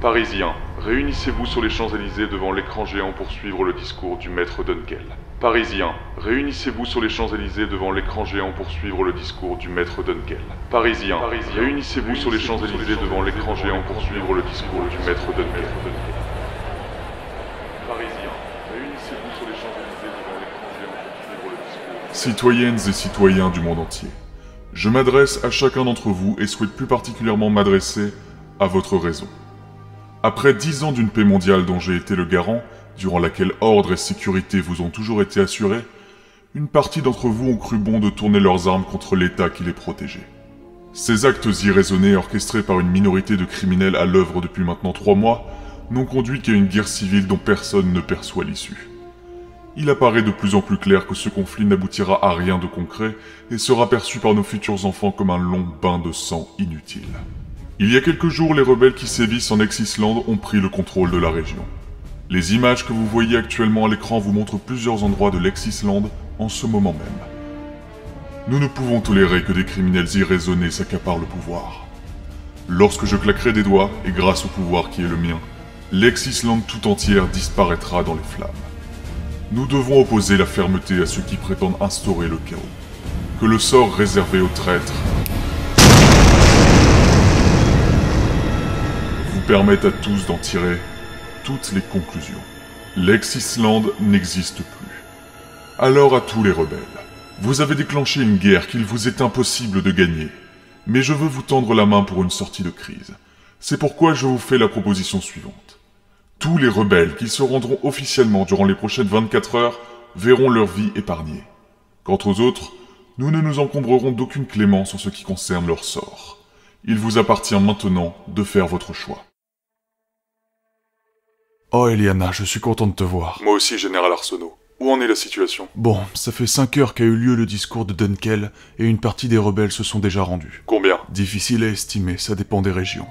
Parisiens, réunissez-vous sur les Champs-Élysées devant l'écran géant pour suivre le discours du maître Dunkel. Parisiens, réunissez-vous sur les Champs-Élysées devant l'écran géant pour suivre le discours du maître Dunkel. Parisiens, réunissez-vous sur les Champs-Élysées devant l'écran géant pour suivre le discours du maître Dunkel. Parisiens, réunissez-vous sur les Champs-Élysées devant l'écran géant pour suivre le discours. Citoyennes et citoyens du monde entier, je m'adresse à chacun d'entre vous et souhaite plus particulièrement m'adresser à votre raison. Après 10 ans d'une paix mondiale dont j'ai été le garant, durant laquelle ordre et sécurité vous ont toujours été assurés, une partie d'entre vous ont cru bon de tourner leurs armes contre l'État qui les protégeait. Ces actes irraisonnés orchestrés par une minorité de criminels à l'œuvre depuis maintenant 3 mois n'ont conduit qu'à une guerre civile dont personne ne perçoit l'issue. Il apparaît de plus en plus clair que ce conflit n'aboutira à rien de concret et sera perçu par nos futurs enfants comme un long bain de sang inutile. Il y a quelques jours, les rebelles qui sévissent en ex-Islande ont pris le contrôle de la région. Les images que vous voyez actuellement à l'écran vous montrent plusieurs endroits de l'ex-Islande en ce moment même. Nous ne pouvons tolérer que des criminels irraisonnés s'accaparent le pouvoir. Lorsque je claquerai des doigts, et grâce au pouvoir qui est le mien, l'ex-Islande tout entière disparaîtra dans les flammes. Nous devons opposer la fermeté à ceux qui prétendent instaurer le chaos. Que le sort réservé aux traîtres permettent à tous d'en tirer toutes les conclusions. L'ex-Islande n'existe plus. Alors à tous les rebelles, vous avez déclenché une guerre qu'il vous est impossible de gagner, mais je veux vous tendre la main pour une sortie de crise. C'est pourquoi je vous fais la proposition suivante. Tous les rebelles qui se rendront officiellement durant les prochaines 24 heures verront leur vie épargnée. Quant aux autres, nous ne nous encombrerons d'aucune clémence en ce qui concerne leur sort. Il vous appartient maintenant de faire votre choix. Oh Eliana, je suis content de te voir. Moi aussi, Général Arsenault. Où en est la situation? Bon, ça fait 5 heures qu'a eu lieu le discours de Dunkel, et une partie des rebelles se sont déjà rendus. Combien? Difficile à estimer, ça dépend des régions.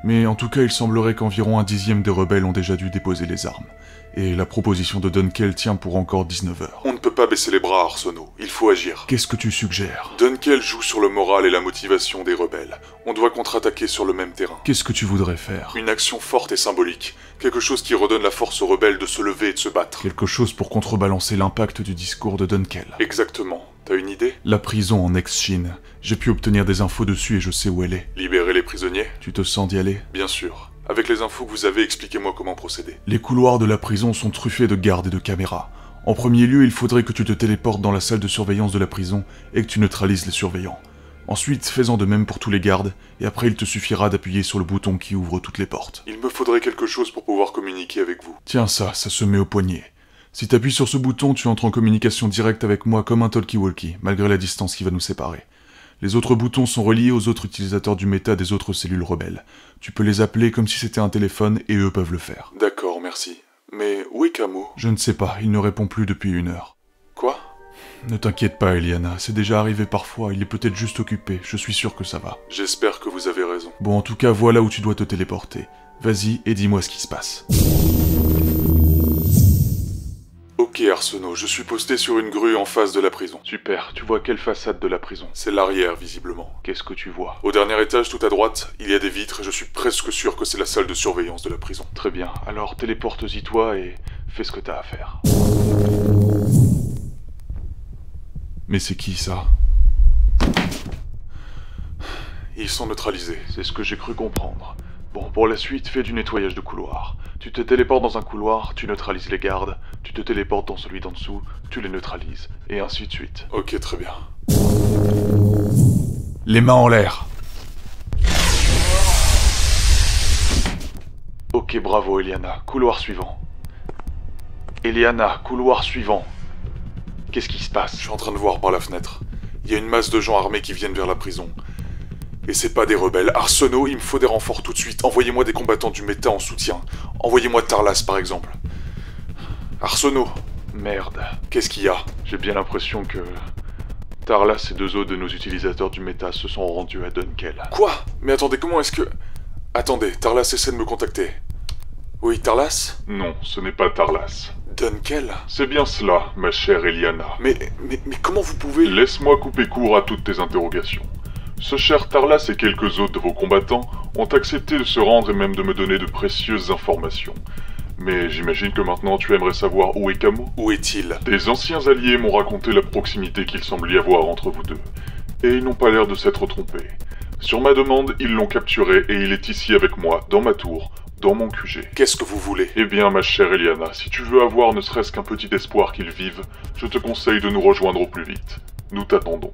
Mais en tout cas, il semblerait qu'environ 1/10 des rebelles ont déjà dû déposer les armes. Et la proposition de Dunkel tient pour encore 19 heures. On ne peut pas baisser les bras, Arsenault. Il faut agir. Qu'est-ce que tu suggères? Dunkel joue sur le moral et la motivation des rebelles. On doit contre-attaquer sur le même terrain. Qu'est-ce que tu voudrais faire? Une action forte et symbolique. Quelque chose qui redonne la force aux rebelles de se lever et de se battre. Quelque chose pour contrebalancer l'impact du discours de Dunkel. Exactement. T'as une idée? La prison en ex-Chine. J'ai pu obtenir des infos dessus et je sais où elle est. Libérer les prisonniers? Tu te sens d'y aller? Bien sûr. Avec les infos que vous avez, expliquez-moi comment procéder. Les couloirs de la prison sont truffés de gardes et de caméras. En premier lieu, il faudrait que tu te téléportes dans la salle de surveillance de la prison et que tu neutralises les surveillants. Ensuite, fais-en de même pour tous les gardes, et après il te suffira d'appuyer sur le bouton qui ouvre toutes les portes. Il me faudrait quelque chose pour pouvoir communiquer avec vous. Tiens ça se met au poignet. Si t'appuies sur ce bouton, tu entres en communication directe avec moi comme un talkie-walkie, malgré la distance qui va nous séparer. Les autres boutons sont reliés aux autres utilisateurs du méta des autres cellules rebelles. Tu peux les appeler comme si c'était un téléphone et eux peuvent le faire. D'accord, merci. Mais où est Camo? Je ne sais pas, il ne répond plus depuis 1 heure. Quoi? Ne t'inquiète pas, Eliana, c'est déjà arrivé parfois, il est peut-être juste occupé, je suis sûr que ça va. J'espère que vous avez raison. Bon, en tout cas, voilà où tu dois te téléporter. Vas-y et dis-moi ce qui se passe. Ok Arsenault, je suis posté sur une grue en face de la prison. Super, tu vois quelle façade de la prison? C'est l'arrière, visiblement. Qu'est-ce que tu vois? Au dernier étage, tout à droite, il y a des vitres et je suis presque sûr que c'est la salle de surveillance de la prison. Très bien, alors téléporte-y toi et fais ce que t'as à faire. Mais c'est qui ça? Ils sont neutralisés. C'est ce que j'ai cru comprendre. Bon, pour la suite, fais du nettoyage de couloir. Tu te téléportes dans un couloir, tu neutralises les gardes, tu te téléportes dans celui d'en dessous, tu les neutralises, et ainsi de suite. Ok, très bien. Les mains en l'air. Ok, bravo Eliana. Couloir suivant. Eliana, couloir suivant. Qu'est-ce qui se passe? Je suis en train de voir par la fenêtre. Il y a une masse de gens armés qui viennent vers la prison. Et c'est pas des rebelles. Arsenault, il me faut des renforts tout de suite. Envoyez-moi des combattants du méta en soutien. Envoyez-moi Tarlas, par exemple. Arsenault. Merde. Qu'est-ce qu'il y a? J'ai bien l'impression que Tarlas et 2 autres de nos utilisateurs du méta se sont rendus à Dunkel. Quoi? Mais attendez, comment est-ce que... Attendez, Tarlas essaie de me contacter. Oui, Tarlas? Non, ce n'est pas Tarlas. Dunkel? C'est bien cela, ma chère Eliana. Mais comment vous pouvez... Laisse-moi couper court à toutes tes interrogations. Ce cher Tarlas et quelques autres de vos combattants ont accepté de se rendre et même de me donner de précieuses informations. Mais j'imagine que maintenant tu aimerais savoir où est Camo? Où est-il? Des anciens alliés m'ont raconté la proximité qu'il semble y avoir entre vous deux. Et ils n'ont pas l'air de s'être trompés. Sur ma demande, ils l'ont capturé et il est ici avec moi, dans ma tour, dans mon QG. Qu'est-ce que vous voulez? Eh bien, ma chère Eliana, si tu veux avoir ne serait-ce qu'un petit espoir qu'il vive, je te conseille de nous rejoindre au plus vite. Nous t'attendons.